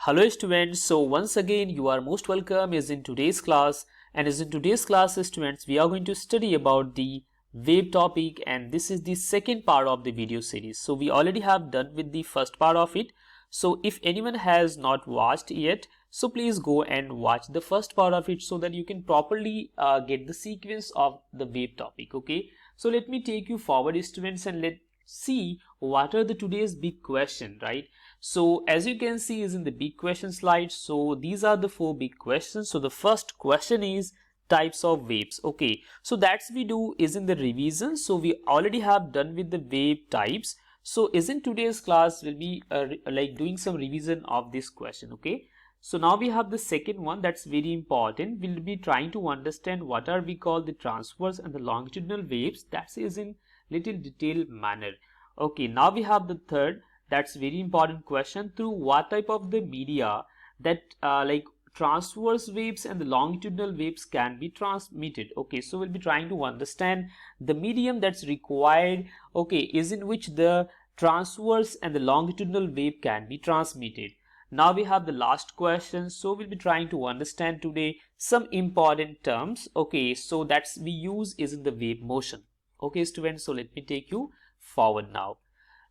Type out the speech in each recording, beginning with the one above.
Hello students, so once again you are most welcome is in today's class, and as in today's class students we are going to study about the wave topic, and this is the second part of the video series. So we already have done with the first part of it. So if anyone has not watched yet, so please go and watch the first part of it so that you can properly get the sequence of the wave topic. Okay, so let me take you forward students, and let's see what are the today's big question, right? So as you can see is in the big question slide. So these are the four big questions. So the first question is types of waves. Okay, so that's we do is in the revision. So we already have done with the wave types. So is in today's class will be like doing some revision of this question. Okay, so now we have the second one that's very important. We'll be trying to understand what are we call the transverse and the longitudinal waves. That is in little detailed manner. Okay, now we have the third, that's very important question, through what type of the media that like transverse waves and the longitudinal waves can be transmitted. Okay, so we'll be trying to understand the medium that's required, okay, is in which the transverse and the longitudinal wave can be transmitted. Now we have the last question, so we'll be trying to understand today some important terms. Okay, so that's we use is in the wave motion. Okay students, so let me take you forward now.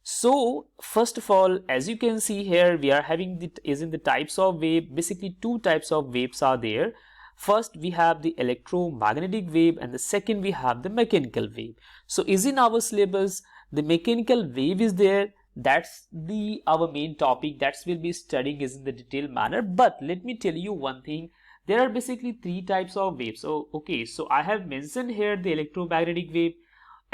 So first of all, as you can see here, we are having the is in the types of wave. Basically two types of waves are there. First we have the electromagnetic wave, and the second we have the mechanical wave. So is in our syllabus the mechanical wave is there. That's the our main topic that's we'll be studying is in the detailed manner. But let me tell you one thing, there are basically three types of waves. So okay, so I have mentioned here the electromagnetic wave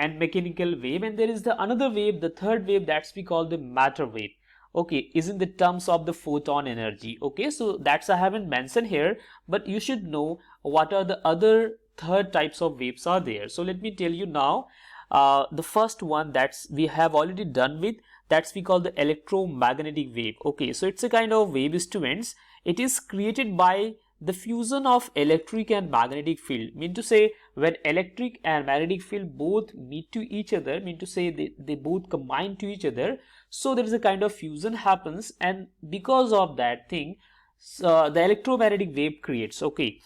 and mechanical wave, and there is the another wave, the third wave, that's we call the matter wave. Okay, is in the terms of the photon energy. Okay, so that's I haven't mentioned here, but you should know what are the other third types of waves are there. So let me tell you now. The first one that's we have already done with, that's we call the electromagnetic wave. Okay, so it's a kind of wave students. It is created by the fusion of electric and magnetic field. Mean to say when electric and magnetic field both meet to each other, mean to say they both combine to each other, so there is a kind of fusion happens, and because of that thing the electromagnetic wave creates. Okay,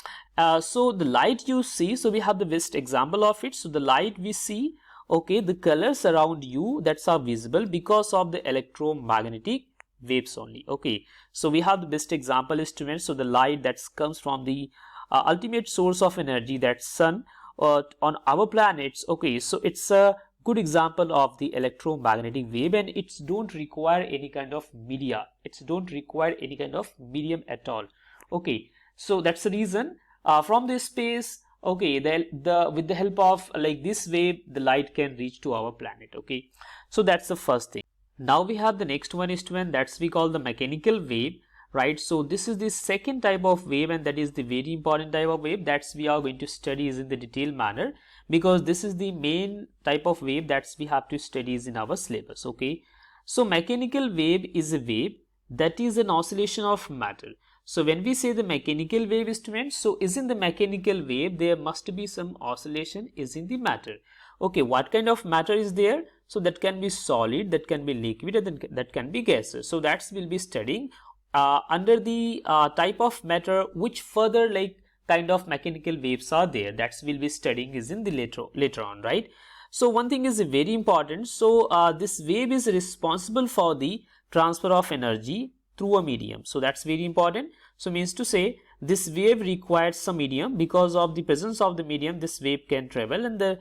so the light you see, so we have the best example of it. So the light we see, okay, the colors around you that's are visible because of the electromagnetic waves only. Okay, so we have the best example instruments. So the light that comes from the ultimate source of energy, that's sun on our planets. Okay, so it's a good example of the electromagnetic wave, and it's don't require any kind of media, it's don't require any kind of medium at all. Okay, so that's the reason from this space, okay, the with the help of like this wave the light can reach to our planet. Okay, so that's the first thing. Now we have the next one is that's we call the mechanical wave, right? So this is the second type of wave, and that is the very important type of wave that's we are going to study is in the detailed manner, because this is the main type of wave that's we have to study is in our syllabus. Okay, so mechanical wave is a wave that is an oscillation of matter. So when we say the mechanical wave students, so is in the mechanical wave there must be some oscillation is in the matter. Okay, what kind of matter is there? So that can be solid, that can be liquid, and that can be gaseous. So that's we'll be studying under the type of matter which further like kind of mechanical waves are there. That's we'll be studying is in the later on, right? So one thing is very important. So this wave is responsible for the transfer of energy through a medium. So that's very important. So means to say this wave requires some medium. Because of the presence of the medium, this wave can travel, and the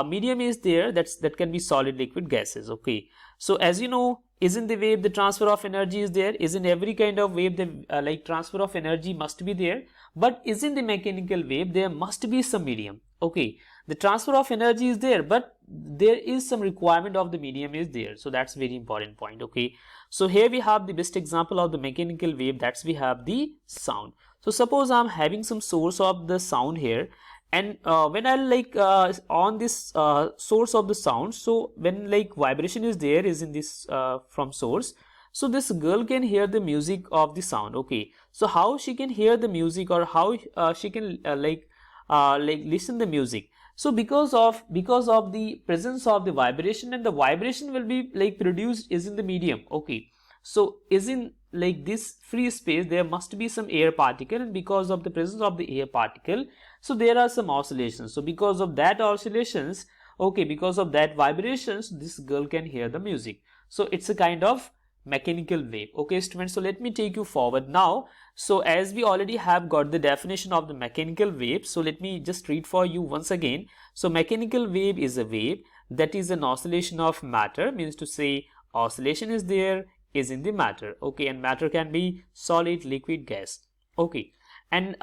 medium is there, that can be solid, liquid, gases. Okay, so as you know, is in the wave the transfer of energy is there. Is in every kind of wave the like transfer of energy must be there, but is in the mechanical wave there must be some medium. Okay, the transfer of energy is there, but there is some requirement of the medium is there. So that's very important point. Okay, so here we have the best example of the mechanical wave, that's we have the sound. So suppose I'm having some source of the sound here, and when I like on this source of the sound, so when like vibration is there is in this from source, so this girl can hear the music of the sound. Okay, so how she can hear the music, or how she can like listen the music? So because of the presence of the vibration, and the vibration will be like produced is in the medium. Okay, so is in like this free space, there must be some air particle, and because of the presence of the air particle, so there are some oscillations. So because of that oscillations, okay, because of that vibrations, this girl can hear the music. So it's a kind of mechanical wave. Okay students, so let me take you forward now. So as we already have got the definition of the mechanical wave, so let me just read for you once again. So mechanical wave is a wave that is an oscillation of matter, means to say oscillation is there, is in the matter, okay, and matter can be solid, liquid, gas, okay, and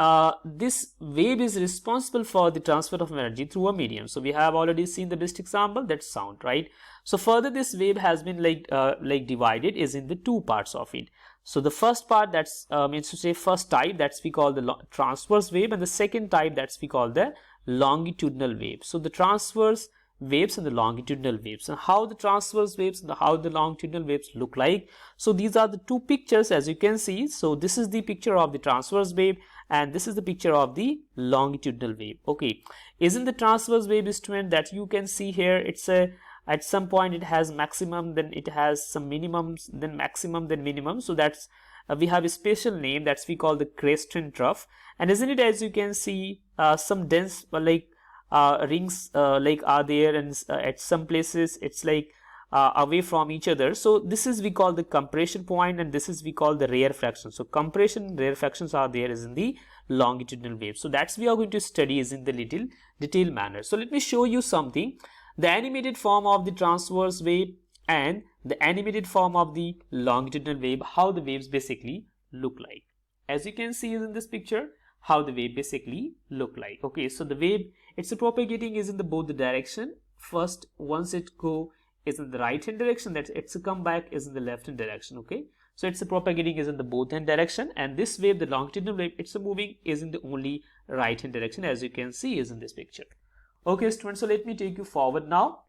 this wave is responsible for the transfer of energy through a medium. So we have already seen the best example, that's sound, right? So further this wave has been like divided is in the two parts of it. So the first part, that's means to say first type, that's we call the transverse wave, and the second type, that's we call the longitudinal wave. So the transverse waves and the longitudinal waves, and how the transverse waves and how the longitudinal waves look like. So these are the two pictures as you can see. So this is the picture of the transverse wave and this is the picture of the longitudinal wave. Okay, isn't the transverse wave student that you can see here, it's a at some point it has maximum, then it has some minimums, then maximum, then minimum. So that's we have a special name, that's we call the crest and trough. And isn't it, as you can see, some dense rings like are there, and at some places it's like away from each other. So this is we call the compression point, and this is we call the rarefaction. So compression and rarefactions are there is in the longitudinal wave. So that's we are going to study is in the little detailed manner. So let me show you something, the animated form of the transverse wave and the animated form of the longitudinal wave, how the waves basically look like. As you can see in this picture, how the wave basically look like. Okay, so the wave, it's propagating is in the both the direction. First, once it go is in the right hand direction, that it's a come back is in the left hand direction. Okay, so it's a propagating is in the both hand direction, and this wave, the longitudinal wave, it's a moving is in the only right hand direction, as you can see is in this picture. Okay students, so let me take you forward now.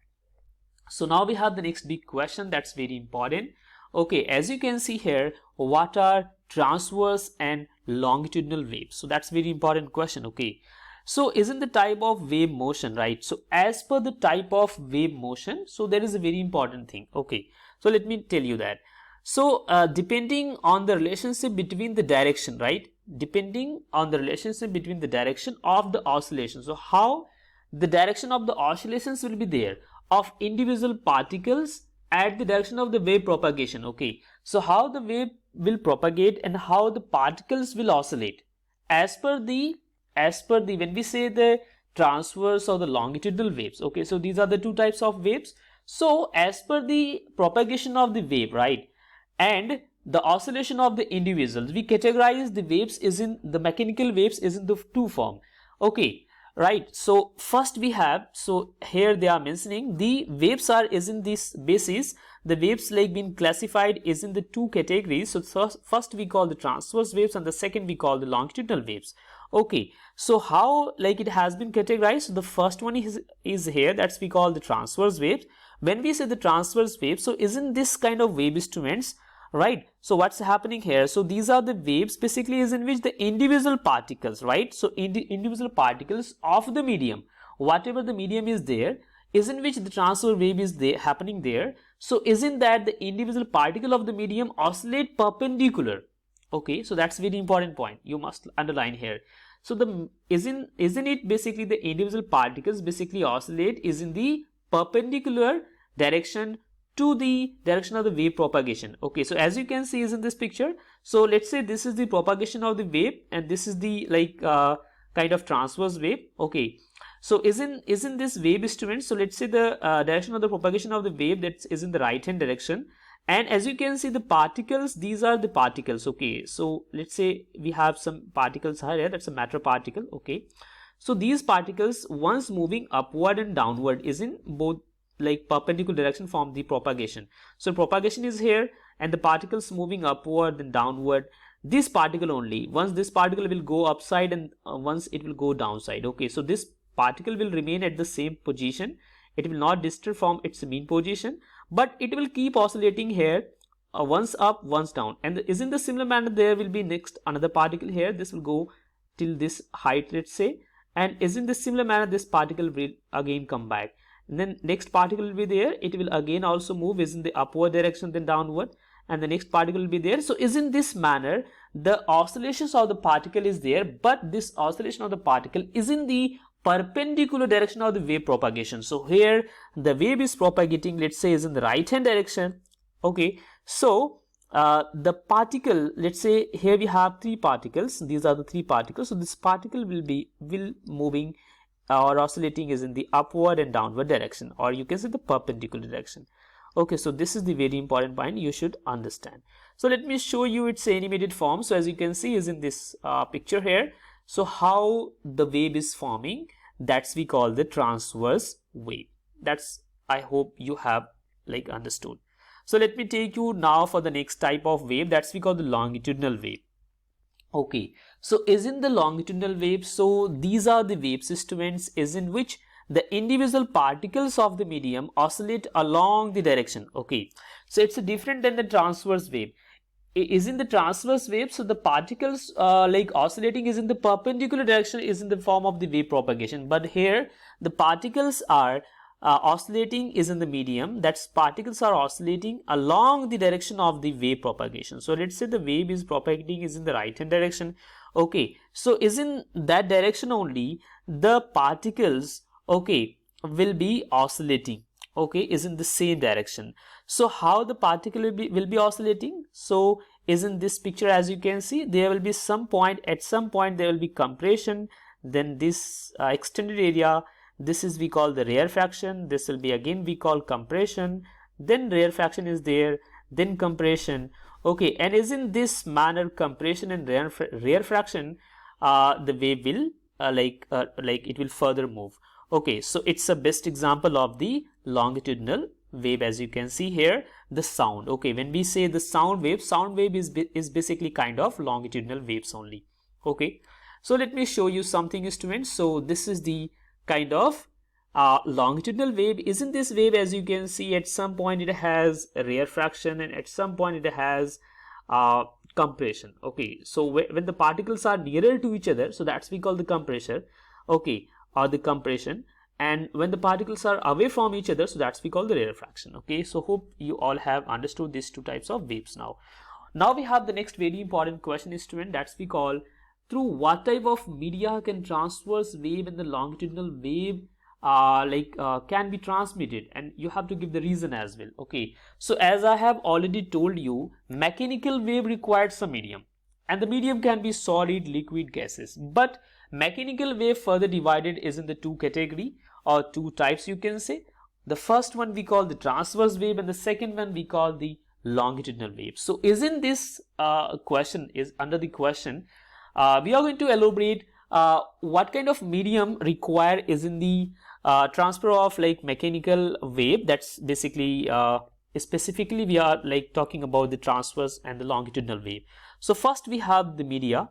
So now we have the next big question, that's very important. Okay, as you can see here, what are transverse and longitudinal waves? So that's very important question. Okay, so isn't the type of wave motion, right? So as per the type of wave motion, so there is a very important thing. Okay, so let me tell you that. So depending on the relationship between the direction, right? Depending on the relationship between the direction of the oscillation. So how the direction of the oscillations will be there of individual particles at the direction of the wave propagation. Okay, so how the wave will propagate and how the particles will oscillate as per the when we say the transverse or the longitudinal waves. Okay, so these are the two types of waves. So as per the propagation of the wave, right, and the oscillation of the individuals, we categorize the waves is in the mechanical waves is in the two form. Okay, right, so first we have, so here they are mentioning the waves are is in this basis, the waves like been classified is in the two categories. So first we call the transverse waves and the second we call the longitudinal waves. Okay, so how like it has been categorized? So the first one is here, that's we call the transverse waves. When we say the transverse waves, so isn't this kind of wave instruments, right? So what's happening here? So these are the waves basically is in which the individual particles, right? So individual particles of the medium, whatever the medium is there, is in which the transverse wave is there happening there. So isn't that the individual particle of the medium oscillate perpendicular? Okay, so that's very important point you must underline here. So the isn't it basically the individual particles basically oscillate is in the perpendicular direction to the direction of the wave propagation. Okay, so as you can see is in this picture, so let's say this is the propagation of the wave and this is the kind of transverse wave. Okay, so isn't this wave instrument, so let's say the direction of the propagation of the wave that is in the right hand direction, and as you can see the particles, these are the particles. Okay, so let's say we have some particles here, that's a matter particle. Okay, so these particles once moving upward and downward is in both like perpendicular direction from the propagation. So propagation is here and the particles moving upward and downward, this particle only, once this particle will go upside and once it will go downside. Okay, so this particle will remain at the same position, it will not disturb from its mean position, but it will keep oscillating here, once up once down, and is in the similar manner there will be next another particle here, this will go till this height, let's say, and is in the similar manner this particle will again come back, and then next particle will be there, it will again also move is in the upward direction then downward, and the next particle will be there. So is in this manner the oscillations of the particle is there, but this oscillation of the particle is in the perpendicular direction of the wave propagation. So here the wave is propagating, let's say, is in the right hand direction. Okay, so the particle, let's say here we have three particles, these are the three particles, so this particle will moving or oscillating is in the upward and downward direction, or you can say the perpendicular direction. Okay, so this is the very important point you should understand. So let me show you its animated form. So as you can see is in this picture here, so how the wave is forming, that's we call the transverse wave. That's, I hope you have like understood. So let me take you now for the next type of wave, that's we call the longitudinal wave. Okay, so is in the longitudinal wave, so these are the wave systems is in which the individual particles of the medium oscillate along the direction. Okay, so it's different than the transverse wave. Is in the transverse wave, so the particles like oscillating is in the perpendicular direction, is in the form of the wave propagation, but here the particles are oscillating is in the medium, that's particles are oscillating along the direction of the wave propagation. So let's say the wave is propagating is in the right hand direction. Okay, so is in that direction only the particles, okay, will be oscillating, okay, is in the same direction. So how the particle will be oscillating? So is in this picture, as you can see, there will be some point, at some point there will be compression, then this extended area, this is we call the rarefaction, this will be again we call compression, then rarefaction is there, then compression. Okay, and is in this manner compression and rarefaction, the wave will like it will further move. Okay, so it's a best example of the longitudinal wave. As you can see here, the sound. Okay, when we say the sound wave is basically kind of longitudinal waves only. Okay, so let me show you something, students. So this is the kind of longitudinal wave. Isn't this wave, as you can see, at some point it has a rarefaction and at some point it has compression. Okay, so when the particles are nearer to each other, so that's we call the compression. Okay, or the compression, and when the particles are away from each other, so that's we call the rarefaction. Okay, so hope you all have understood these two types of waves now. Now we have the next very important question, student, that's we call through what type of media can transverse wave and the longitudinal wave can be transmitted, and you have to give the reason as well. Okay, so as I have already told you, mechanical wave requires some medium, and the medium can be solid, liquid, gases, but mechanical wave further divided is in the two category or two types, you can say. The first one we call the transverse wave and the second one we call the longitudinal wave. So isn't this question is under the question, we are going to elaborate what kind of medium required is in the transfer of like mechanical wave. That's basically specifically we are like talking about the transverse and the longitudinal wave. So first we have the media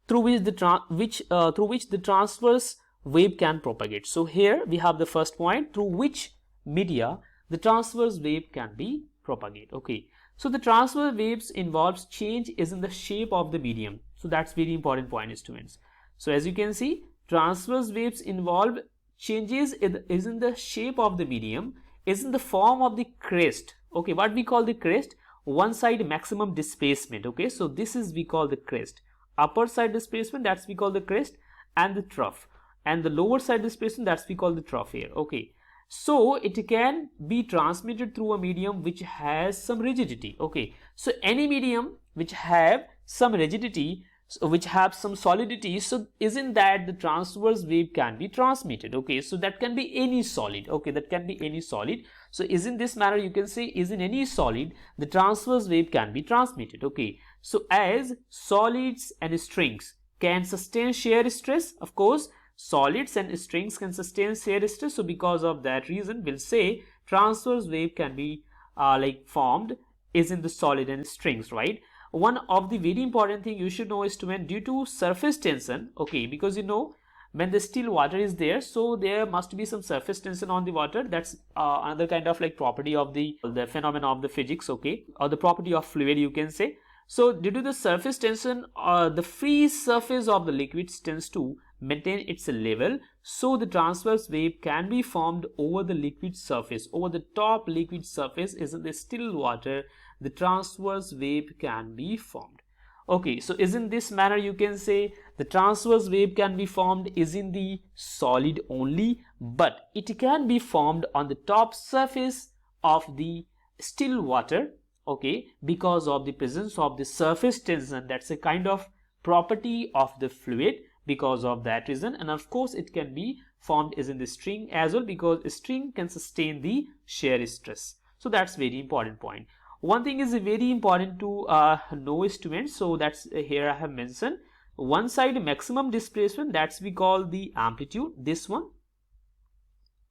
through which the transverse wave can propagate. So here we have the first point, through which media the transverse wave can be propagated. Okay, so the transverse waves involves change is in the shape of the medium. So that's very important point, students. So as you can see, transverse waves involve changes is in the shape of the medium, is in the form of the crest. Okay, what we call the crest, one side maximum displacement. Okay, so this is we call the crest. Upper side displacement, that's we call the crest, and the trough, and the lower side displacement, that's we call the trough here. Okay, so it can be transmitted through a medium which has some rigidity. Okay, so any medium which have some rigidity, which have some solidity, so isn't that the transverse wave can be transmitted. Okay, so that can be any solid. Okay, that can be any solid. So is in this manner you can say is in any solid the transverse wave can be transmitted. Okay, so as solids and strings can sustain shear stress, of course solids and strings can sustain shear stress, so because of that reason we'll say transverse wave can be like formed is in the solid and strings, right? One of the very important thing you should know is when due to surface tension, okay, because you know when the still water is there, so there must be some surface tension on the water. That's another kind of like property of the phenomena of the physics, okay, or the property of fluid you can say. So due to the surface tension, the free surface of the liquids tends to maintain its level, so the transverse wave can be formed over the liquid surface. Over the top liquid surface is in the still water, the transverse wave can be formed. Okay, so is in this manner you can say the transverse wave can be formed is in the solid only, but it can be formed on the top surface of the still water, okay, because of the presence of the surface tension. That's a kind of property of the fluid because of that reason. And of course it can be formed is in the string as well, because a string can sustain the shear stress. So that's very important point. One thing is very important to know, students. So that's here I have mentioned one side maximum displacement, that's we call the amplitude. This one,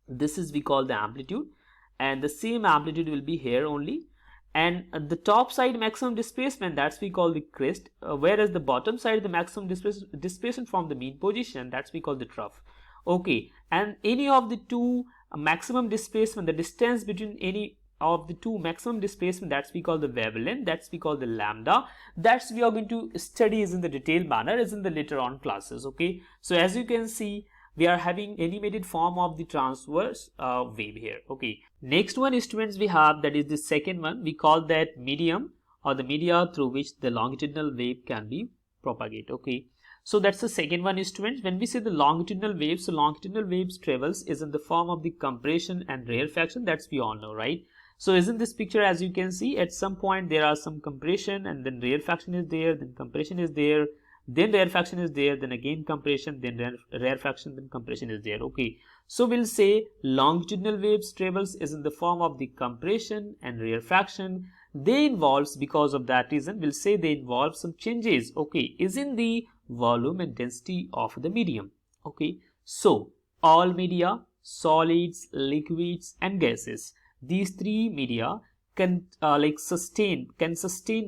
this is we call the amplitude, and the same amplitude will be here only. And the top side maximum displacement, that's we call the crest, whereas the bottom side the maximum displacement from the mean position, that's we call the trough. Okay, and any of the two maximum displacement, the distance between any of the two maximum displacement, that's we call the wavelength, that's we call the lambda. That's we are going to study is in the detailed manner is in the later on classes. Okay, so as you can see, we are having animated form of the transverse wave here. Okay, next one, students, we have, that is the second one, we call that medium, or the media through which the longitudinal wave can be propagated. Okay, so that's the second one, students. When we say the longitudinal waves, so longitudinal waves travels is in the form of the compression and rarefaction, that's we all know, right? So is in this picture, as you can see, at some point there are some compression, and then rarefaction is there, then compression is there, then rarefaction is there, then again compression, then rarefaction, then compression is there. Okay, so we'll say longitudinal waves travels is in the form of the compression and rarefaction. They involves, because of that reason, we'll say they involve some changes, okay, is in the volume and density of the medium. Okay, so all media, solids, liquids and gases, these three media can sustain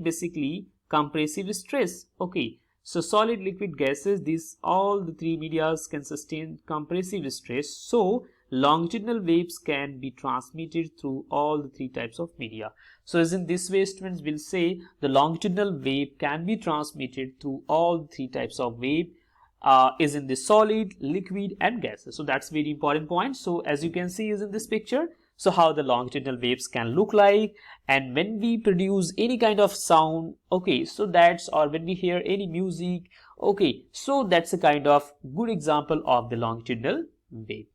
basically compressive stress. Okay, so solid, liquid, gases, these all the three media can sustain compressive stress. So longitudinal waves can be transmitted through all the three types of media. So as in this way, students, will say the longitudinal wave can be transmitted through all three types of wave, is in the solid, liquid and gases. So that's very important point. So as you can see is in this picture, so how the longitudinal waves can look like, and when we produce any kind of sound, okay, so that's, or when we hear any music, okay, so that's a kind of good example of the longitudinal wave.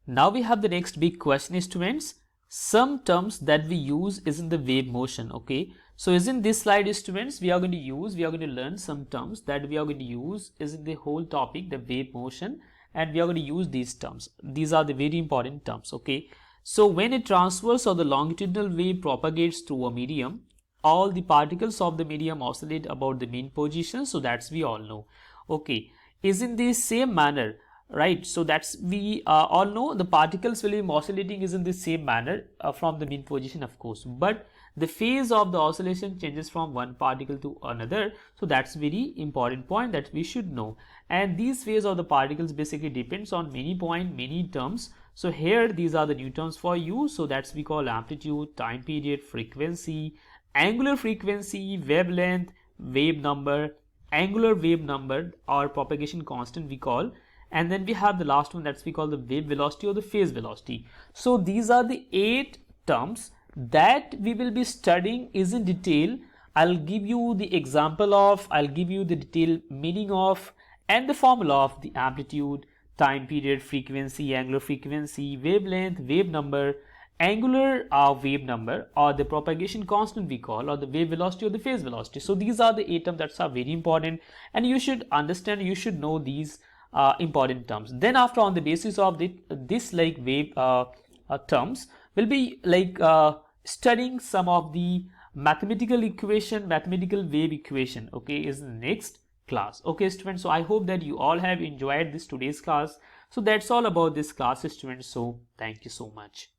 Now we have the next big question, students. Some terms that we use is in the wave motion. Okay, so is in this slide, students, we are going to learn some terms that we are going to use is in the whole topic, the wave motion, and we are going to use these terms. These are the very important terms. Okay, so when a transverse or the longitudinal wave propagates through a medium, all the particles of the medium oscillate about the mean position. So that's we all know. Okay, is in the same manner, right? So that's we all know the particles will be oscillating is in the same manner from the mean position, of course, but the phase of the oscillation changes from one particle to another. So that's very important point that we should know, and these phase of the particles basically depends on many point, many terms. So here these are the new terms for you. So that's we call amplitude, time period, frequency, angular frequency, wavelength, wave number, angular wave number or propagation constant we call, and then we have the last one, that's we call the wave velocity or the phase velocity. So these are the 8 terms that we will be studying is in detail. I'll give you the example of, I'll give you the detailed meaning of and the formula of the amplitude, time period, frequency, angular frequency, wavelength, wave number, angular wave number or the propagation constant we call, or the wave velocity or the phase velocity. So these are the 8 terms that are very important, and you should understand, you should know these important terms. Then after, on the basis of this like wave terms, we'll be like studying some of the mathematical equation, mathematical wave equation, okay, is the next class. Okay, students, so I hope that you all have enjoyed this today's class. So that's all about this class, students. So thank you so much.